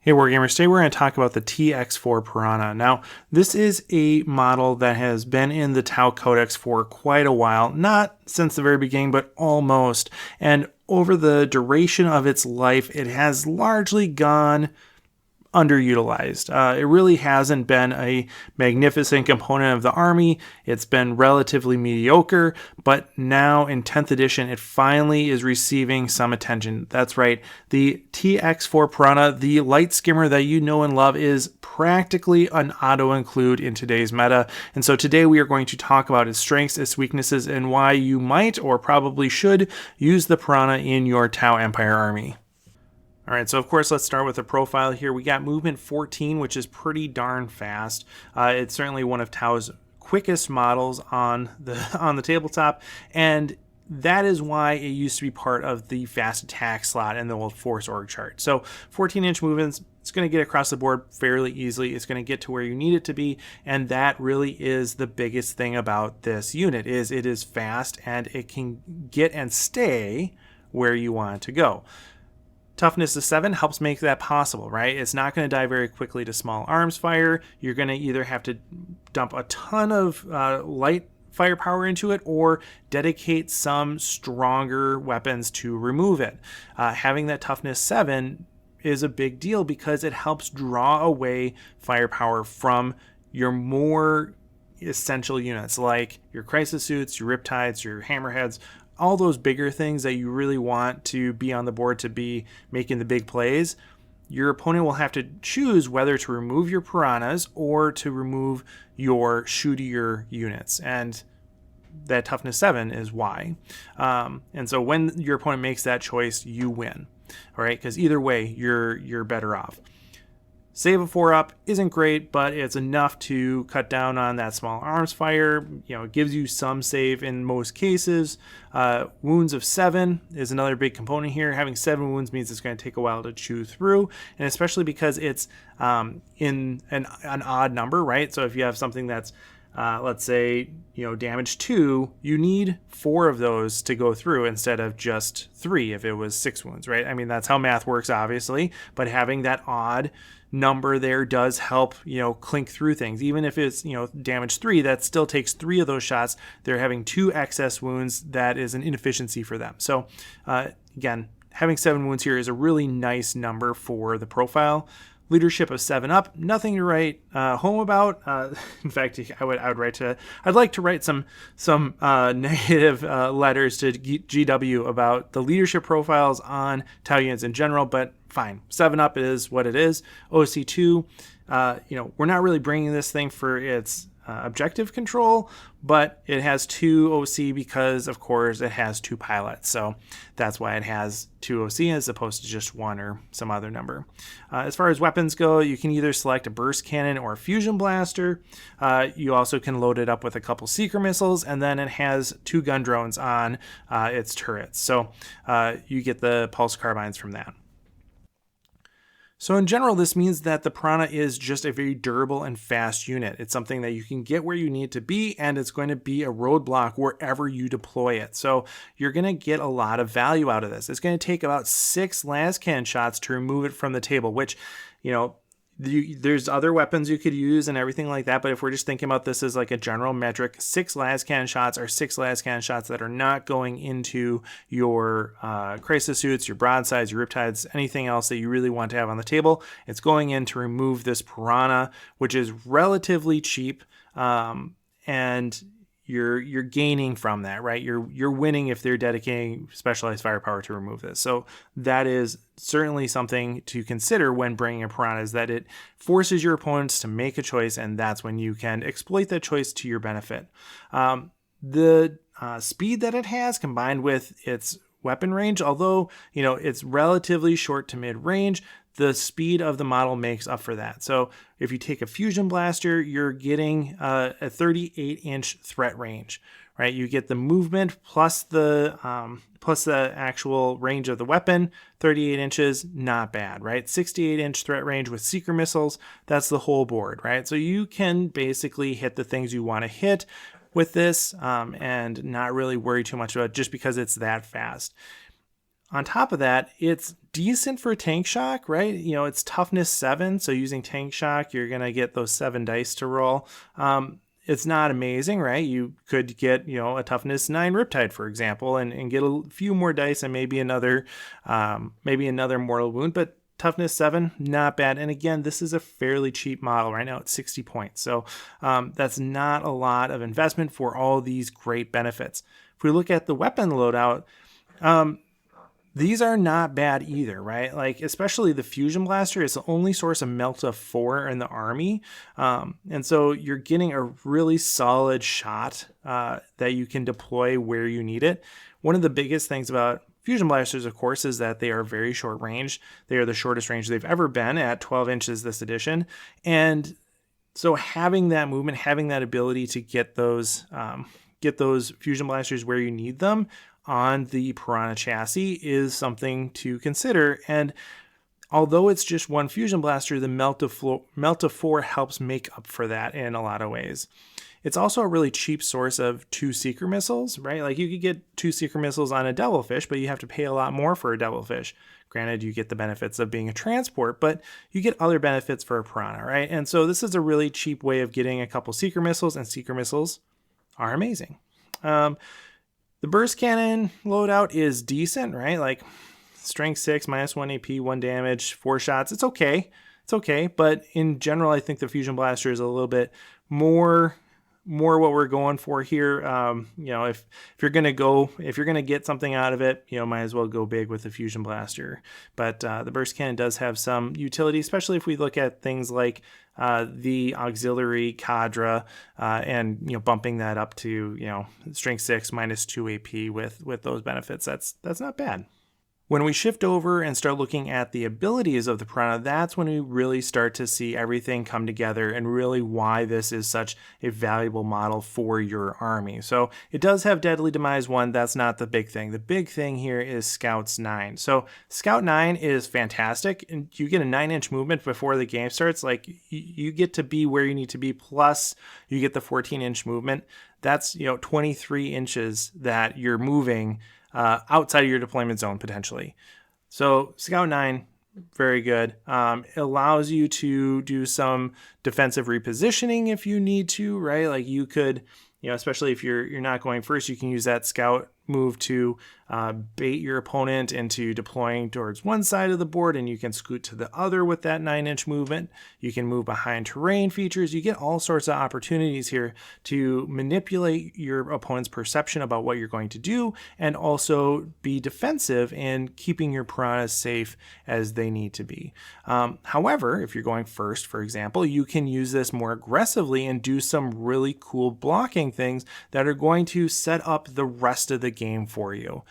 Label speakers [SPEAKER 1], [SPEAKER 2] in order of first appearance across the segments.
[SPEAKER 1] Hey Wargamers, today we're going to talk about the TX4 Piranha. Now, this is a model that has been in the Tau Codex for quite a while, not since the very beginning, but almost. And over the duration of its life, it has largely gone underutilized. It really hasn't been a magnificent component of the army. It's been relatively mediocre, but now in 10th edition, it finally is receiving some attention. That's right. The TX4 Piranha, the light skimmer that you know and love, is practically an auto-include in today's meta. And so today we are going to talk about its strengths, its weaknesses, and why you might or probably should use the Piranha in your Tau Empire army. All right, so of course, let's start with the profile here. We got movement 14, which is pretty darn fast. It's certainly one of Tau's quickest models on the tabletop, and that is why it used to be part of the fast attack slot in the old Force org chart. So 14-inch movements, it's going to get across the board fairly easily. It's going to get to where you need it to be, and that really is the biggest thing about this unit. Is it is fast and it can get and stay where you want it to go. Toughness of 7 helps make that possible, right? It's not going to die very quickly to small arms fire. You're going to either have to dump a ton of light firepower into it or dedicate some stronger weapons to remove it. Having that toughness 7 is a big deal because it helps draw away firepower from your more essential units like your crisis suits, your riptides, your hammerheads, all those bigger things that you really want to be on the board to be making the big plays. Your opponent will have to choose whether to remove your piranhas or to remove your shootier units. And that toughness 7 is why. And so when your opponent makes that choice, you win. All right, because either way, you're better off. Save of 4 up isn't great, but it's enough to cut down on that small arms fire. You know, it gives you some save in most cases. Wounds of 7 is another big component here. Having 7 wounds means it's going to take a while to chew through, and especially because it's in an odd number, right? So if you have something that's let's say, damage 2, you need 4 of those to go through instead of just 3 if it was 6 wounds, right? I mean, that's how math works, obviously, but having that odd number there does help, clink through things. Even if it's, damage 3, that still takes 3 of those shots. They're having 2 excess wounds. That is an inefficiency for them. So, again, having 7 wounds here is a really nice number for the profile. Leadership of 7 up, nothing to write home about. In fact, I'd like to write some negative letters to GW about the leadership profiles on Tau units in general, but fine. 7 up is what it is. OC2, we're not really bringing this thing for its objective control, but it has 2 OC because, of course, it has 2 pilots. So that's why it has 2 OC as opposed to just 1 or some other number. As far as weapons go, you can either select a burst cannon or a fusion blaster. You also can load it up with a couple seeker missiles, and then it has 2 gun drones on its turrets. So you get the pulse carbines from that. So in general, this means that the Piranha is just a very durable and fast unit. It's something that you can get where you need to be, and it's going to be a roadblock wherever you deploy it. So you're going to get a lot of value out of this. It's going to take about 6 lascan shots to remove it from the table, which, there's other weapons you could use and everything like that, but if we're just thinking about this as like a general metric, 6 lascan shots are 6 lascan shots that are not going into your crisis suits, your broadsides, your riptides, anything else that you really want to have on the table. It's going in to remove this Piranha, which is relatively cheap, and you're gaining from that, right? You're winning if they're dedicating specialized firepower to remove this. So that is certainly something to consider when bringing a Piranha, is that it forces your opponents to make a choice, and that's when you can exploit that choice to your benefit. The speed that it has combined with its weapon range, although it's relatively short to mid range, the speed of the model makes up for that. So if you take a fusion blaster, you're getting a 38-inch threat range, right? You get the movement plus the actual range of the weapon. 38 inches, not bad, right? 68-inch threat range with seeker missiles. That's the whole board, right? So you can basically hit the things you want to hit with this, and not really worry too much about it just because it's that fast. On top of that, its decent for tank shock, right? You know, it's toughness 7, so using tank shock, you're gonna get those 7 dice to roll. It's not amazing, right? You could get, you know, a toughness 9 Riptide, for example, and get a few more dice and maybe another mortal wound, but toughness 7, not bad. And again, this is a fairly cheap model right now. It's 60 points. So that's not a lot of investment for all these great benefits. If we look at the weapon loadout, these are not bad either, right? Like, especially the Fusion Blaster is the only source of melt of 4 in the army. And so you're getting a really solid shot that you can deploy where you need it. One of the biggest things about Fusion Blasters, of course, is that they are very short range. They are the shortest range they've ever been at 12 inches this edition. And so having that movement, having that ability to get those Fusion Blasters where you need them on the Piranha chassis is something to consider. And although it's just one Fusion Blaster, the Melt of 4 helps make up for that in a lot of ways. It's also a really cheap source of 2 Seeker Missiles, right? Like, you could get 2 Seeker Missiles on a Devilfish, but you have to pay a lot more for a Devilfish. Granted, you get the benefits of being a transport, but you get other benefits for a Piranha, right? And so this is a really cheap way of getting a couple Seeker Missiles, and Seeker Missiles are amazing. The Burst Cannon loadout is decent, right? Like, strength 6, -1 AP, 1 damage, 4 shots. It's okay. But in general, I think the Fusion Blaster is a little bit more what we're going for here. You know, if you're gonna get something out of it, you know, might as well go big with the Fusion Blaster. But the Burst Cannon does have some utility, especially if we look at things like the auxiliary cadre and, you know, bumping that up to, you know, strength 6 -2 AP with those benefits. That's not bad. When we shift over and start looking at the abilities of the Piranha, that's when we really start to see everything come together and really why this is such a valuable model for your army. So it does have Deadly Demise 1. That's not the big thing. The big thing here is Scouts 9. So Scout 9 is fantastic, and you get a 9-inch movement before the game starts. Like, you get to be where you need to be, plus you get the 14-inch movement. That's, you know, 23 inches that you're moving outside of your deployment zone potentially. So Scout 9, very good. It allows you to do some defensive repositioning if you need to, right? Like, you could, you know, especially if you're not going first, you can use that Scout move to bait your opponent into deploying towards one side of the board, and you can scoot to the other with that 9-inch movement. You can move behind terrain features. You get all sorts of opportunities here to manipulate your opponent's perception about what you're going to do, and also be defensive and keeping your Piranhas safe as they need to be. However, if you're going first, for example, you can use this more aggressively and do some really cool blocking things that are going to set up the rest of the game for you.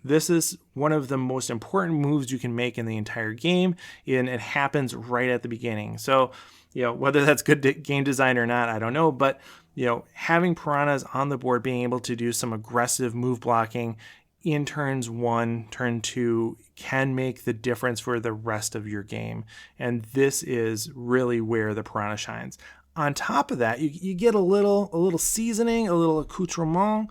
[SPEAKER 1] This is one of the most important moves you can make in the entire game, and it happens right at the beginning. So, you know, whether that's good game design or not, I don't know, but, you know, having Piranhas on the board, being able to do some aggressive move blocking in turns 1, turn 2 can make the difference for the rest of your game. And this is really where the Piranha shines. On top of that, you get a little seasoning, a little accoutrement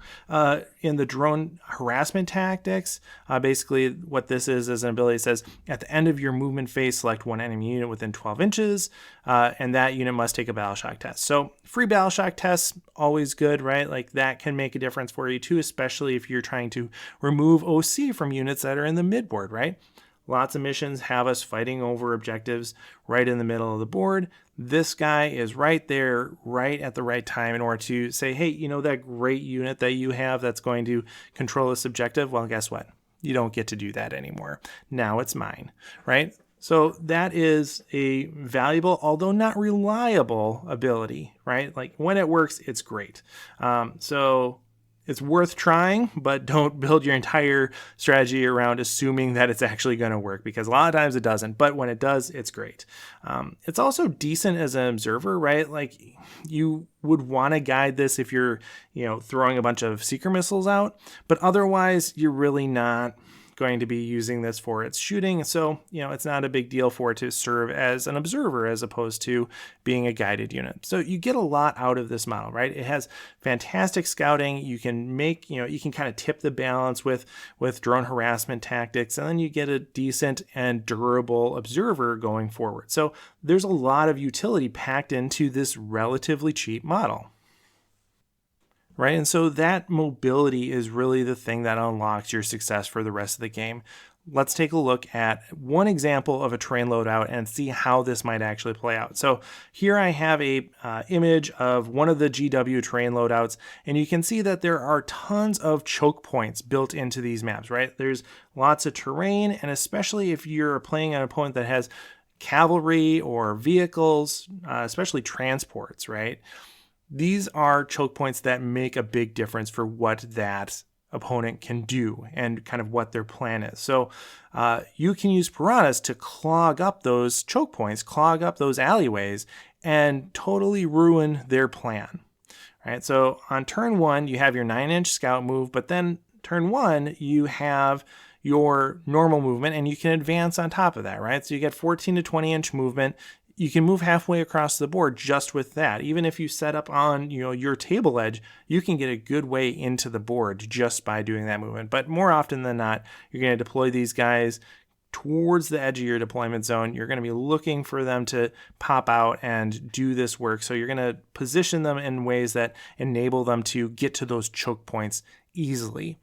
[SPEAKER 1] in the drone harassment tactics. Basically, what this is an ability that says, at the end of your movement phase, select one enemy unit within 12 inches, and that unit must take a battle shock test. So free battle shock tests, always good, right? Like, that can make a difference for you too, especially if you're trying to remove OC from units that are in the midboard, right? Lots of missions have us fighting over objectives right in the middle of the board. This guy is right there, right at the right time in order to say, hey, you know, that great unit that you have that's going to control this objective? Well, guess what? You don't get to do that anymore. Now it's mine, right? So that is a valuable, although not reliable ability, right? Like, when it works, it's great. So it's worth trying, but don't build your entire strategy around assuming that it's actually going to work, because a lot of times it doesn't, but when it does, it's great. It's also decent as an observer, right? Like, you would want to guide this if you're, you know, throwing a bunch of Seeker Missiles out, but otherwise you're really not going to be using this for its shooting, so it's not a big deal for it to serve as an observer as opposed to being a guided unit. So you get a lot out of this model, right? It has fantastic scouting. You can make, you can kind of tip the balance with drone harassment tactics, and then you get a decent and durable observer going forward. So there's a lot of utility packed into this relatively cheap model. Right, and so that mobility is really the thing that unlocks your success for the rest of the game. Let's take a look at one example of a terrain loadout and see how this might actually play out. So here I have a image of one of the GW terrain loadouts, and you can see that there are tons of choke points built into these maps, right? There's lots of terrain, and especially if you're playing an opponent that has cavalry or vehicles, especially transports, right? These are choke points that make a big difference for what that opponent can do and kind of what their plan is. So you can use Piranhas to clog up those choke points, clog up those alleyways, and totally ruin their plan. Right? So on turn 1, you have your 9-inch scout move, but then turn 1, you have your normal movement, and you can advance on top of that, right? So you get 14 to 20-inch movement. You can move halfway across the board just with that. Even if you set up on your table edge, you can get a good way into the board just by doing that movement. But more often than not, you're going to deploy these guys towards the edge of your deployment zone. You're going to be looking for them to pop out and do this work. So you're going to position them in ways that enable them to get to those choke points easily.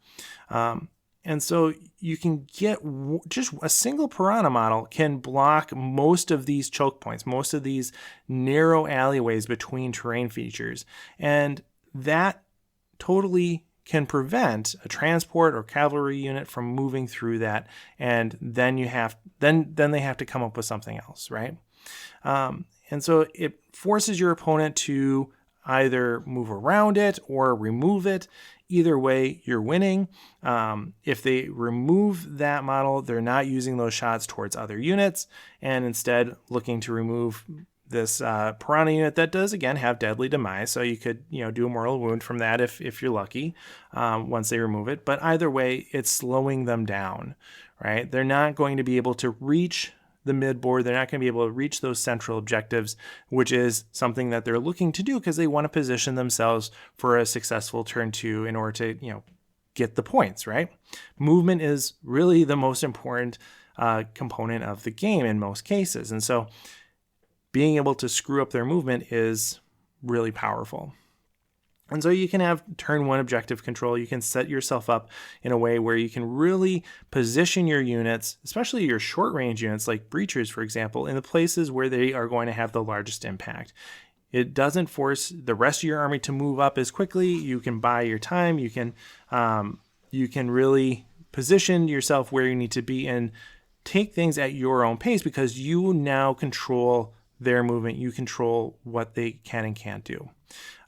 [SPEAKER 1] And so you can get just a single Piranha model can block most of these choke points, most of these narrow alleyways between terrain features. And that totally can prevent a transport or cavalry unit from moving through that. And then then they have to come up with something else, right? And so it forces your opponent to either move around it or remove it. Either way, you're winning. If they remove that model, they're not using those shots towards other units and instead looking to remove this Piranha unit that does, again, have deadly demise. So you could do a mortal wound from that if you're lucky once they remove it. But either way, it's slowing them down, right? They're not going to be able to reach the mid board. They're not going to be able to reach those central objectives, which is something that they're looking to do because they want to position themselves for a successful turn 2 in order to get the points, right? Movement is really the most important component of the game in most cases, and so being able to screw up their movement is really powerful. And so you can have turn 1 objective control. You can set yourself up in a way where you can really position your units, especially your short range units like breachers, for example, in the places where they are going to have the largest impact. It doesn't force the rest of your army to move up as quickly. You can buy your time. You can really position yourself where you need to be and take things at your own pace because you now control their movement. You control what they can and can't do.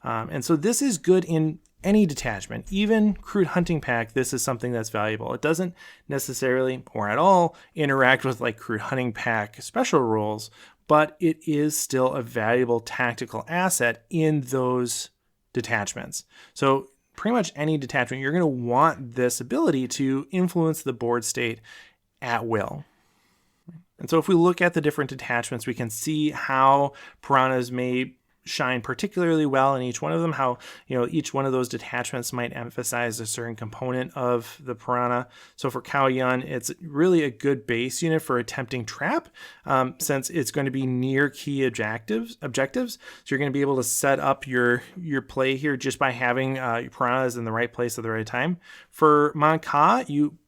[SPEAKER 1] And so this is good in any detachment, even Crude Hunting Pack. This is something that's valuable. It doesn't necessarily or at all interact with like Crude Hunting Pack special rules, but it is still a valuable tactical asset in those detachments. So pretty much any detachment, you're going to want this ability to influence the board state at will. And so if we look at the different detachments, we can see how Piranhas may shine particularly well in each one of them, how each one of those detachments might emphasize a certain component of the Piranha. So for Cao Yun, it's really a good base unit for attempting trap, since it's going to be near key objectives. So you're going to be able to set up your play here just by having your Piranhas in the right place at the right time. For Mon Ka, you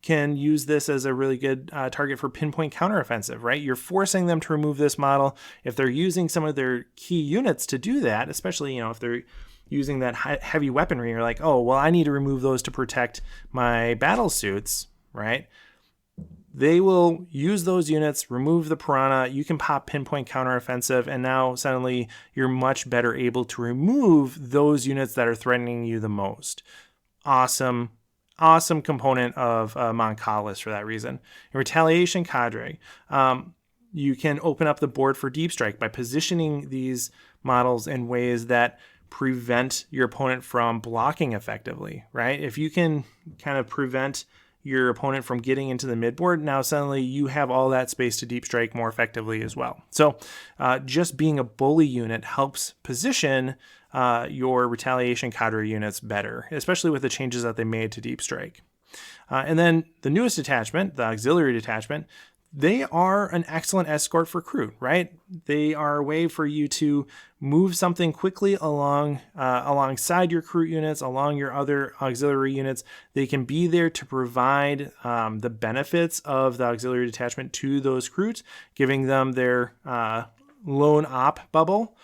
[SPEAKER 1] can use this as a really good target for pinpoint counteroffensive, right? You're forcing them to remove this model. If they're using some of their key units to do that, especially, if they're using that heavy weaponry, you're like, oh, well, I need to remove those to protect my battle suits, right? They will use those units, remove the Piranha, you can pop pinpoint counteroffensive, and now suddenly you're much better able to remove those units that are threatening you the most. Awesome component of Mon Ka list for that reason. In Retaliation Cadre, you can open up the board for Deep Strike by positioning these models in ways that prevent your opponent from blocking effectively, right? If you can kind of prevent your opponent from getting into the midboard, now suddenly you have all that space to deep strike more effectively as well. So just being a bully unit helps position your retaliation cadre units better, especially with the changes that they made to deep strike. And then the newest detachment, the auxiliary detachment, they are an excellent escort for crew, right? They are a way for you to move something quickly alongside your crew units, along your other auxiliary units. They can be there to provide the benefits of the auxiliary detachment to those crews, giving them their lone op bubble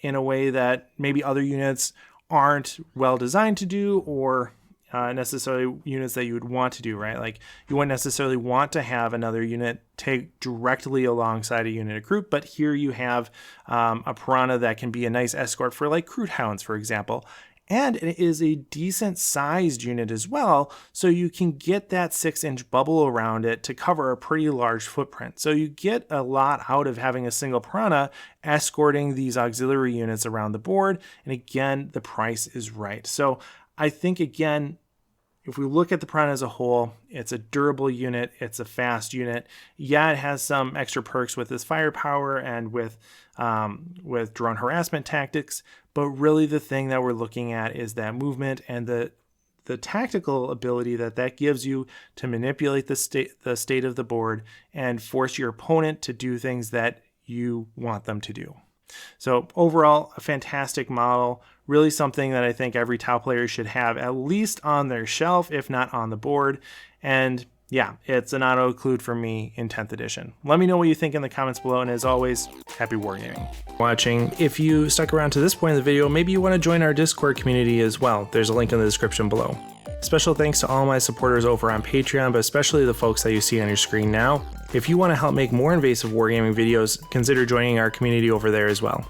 [SPEAKER 1] in a way that maybe other units aren't well designed to do, or necessarily units that you would want to do, right? Like you wouldn't necessarily want to have another unit take directly alongside a unit of crew, but here you have a Piranha that can be a nice escort for like Crude Hounds, for example. And it is a decent sized unit as well, so you can get that 6-inch bubble around it to cover a pretty large footprint. So you get a lot out of having a single Piranha escorting these auxiliary units around the board. And again, the price is right. So I think, again, if we look at the Piranha as a whole, it's a durable unit, it's a fast unit. Yeah, it has some extra perks with its firepower and with drone harassment tactics, but really the thing that we're looking at is that movement and the tactical ability that gives you to manipulate the state of the board and force your opponent to do things that you want them to do. So overall, a fantastic model, really something that I think every Tau player should have at least on their shelf, if not on the board. And yeah, it's an auto include for me in 10th edition. Let me know what you think in the comments below, and as always, happy wargaming. Watching. If you stuck around to this point in the video, maybe you want to join our Discord community as well. There's a link in the description below. Special thanks to all my supporters over on Patreon, but especially the folks that you see on your screen now. If you want to help make more invasive wargaming videos, consider joining our community over there as well.